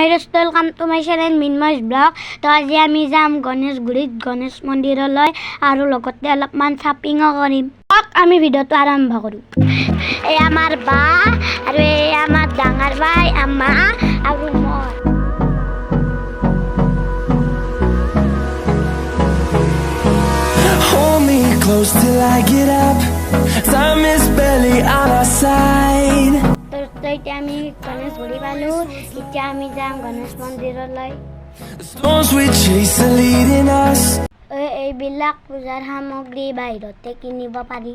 First welcome to my channel Minmo's Vlog. तो আজি আমি যাম গণেশগুৰিত গণেশ মন্দিৰলৈ আৰু লগতে অলপমান shopping কৰিম। আমি ভিডিওটো আৰম্ভ কৰো। এই আমাৰ বা আৰু এই আমাৰ ডাঙৰ ভাই আমা আৰু মই। Hold me close till I get up. Time is barely on our side. এতিয়া আমি গণেশগুৰি পালো এতিয়া আমি যাম গণেশ মন্দিৰলৈ The storms we chase are leading us. এইবিলাক পূজাৰ সামগ্ৰী বাহিৰতে কিনিব পাৰি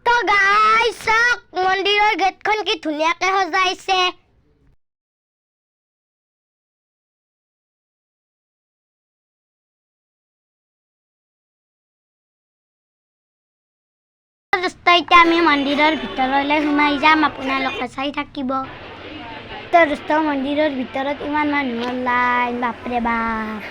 তো গাইস মন্দিৰৰ গেটখন কি ধুনীয়াকৈ সজাইছে এতিয়া আমি মন্দিৰৰ ভিতৰলৈ সোমাই যাম আপোনালোকে চাই থাকিব তো মন্দিৰৰ ভিতৰত ইমান মানুহৰ লাইন বাপৰে বাপ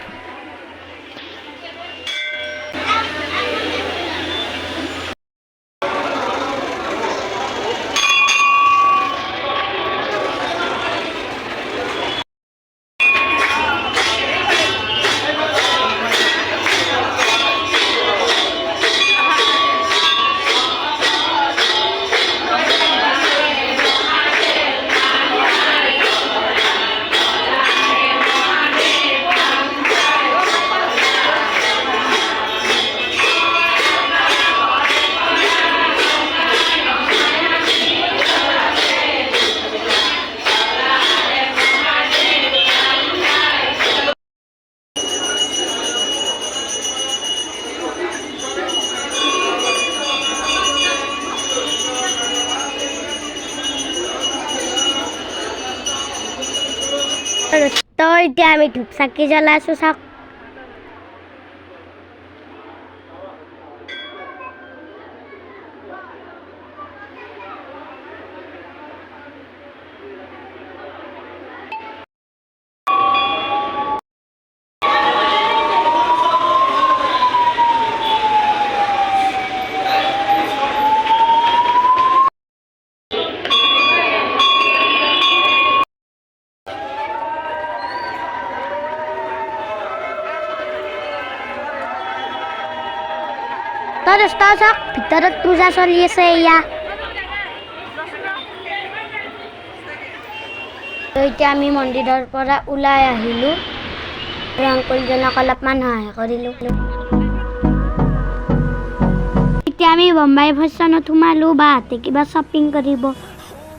তো এতিয়া আমি ধূপ চাকি জ্বলাইছো চাওক তো দোস্ত চাওক ভিতৰত পূজা চলি আছে এয়া তো এতিয়া আমি মন্দিৰৰ পৰা ওলাই আহিলো আৰু আংকুলজনক অলপমান সহায় কৰিলো এতিয়া আমি বম্বাই ফেশ্বনত সোমালো বাহঁতে কিবা শ্বপিং কৰিব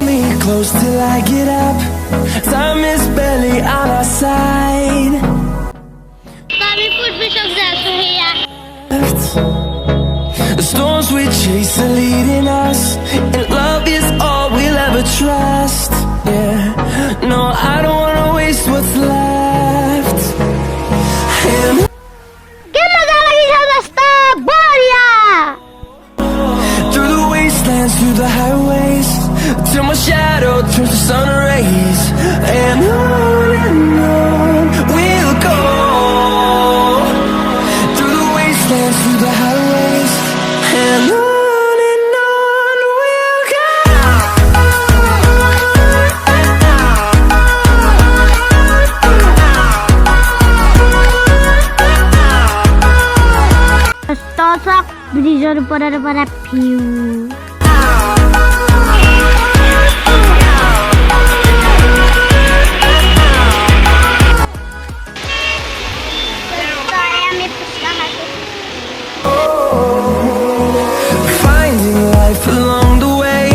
Me close till I get up. Time is barely on our side. আমি ফুটবল চক যাইছো হেয়া The storms we chase are leading us, and love is all we'll ever trust. Yeah, no, I don't wanna waste what's left. And qué mega লাগিছে দোস্ত বঢ়িয়া through the wastelands, through the highways, till my shadow turns to sun rays, and on we'll go. Through the wastelands, through the highways, and on we'll go. দোস্ত চাওক ব্ৰিজৰ ওপৰৰ পৰা view Finding life along the way,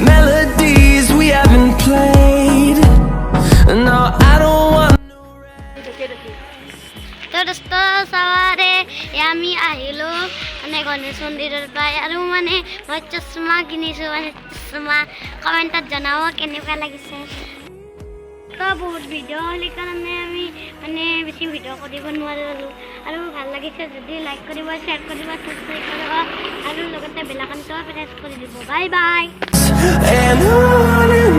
melodies we haven't played. No, I don't want তো দোস্ত চাৱাৰে আমি আহিলো মানে গণেশ মন্দিৰৰ পৰা আৰু মানে মই চশমা কিনিছো মানে চশমা কমেণ্টত জনাব কেনেকুৱা লাগিছে তো বহুত ভিডিঅ' হ'লে কাৰণে আমি মানে বেছি ভিডিঅ' কৰিব নোৱাৰিলোঁ আৰু ভাল লাগিছে যদি লাইক কৰিব শ্বেয়াৰ কৰিব ছাবস্ক্ৰাইব কৰিব আৰু লগতে বেল আইকনটো প্ৰেছ কৰি দিব বাই বাই and on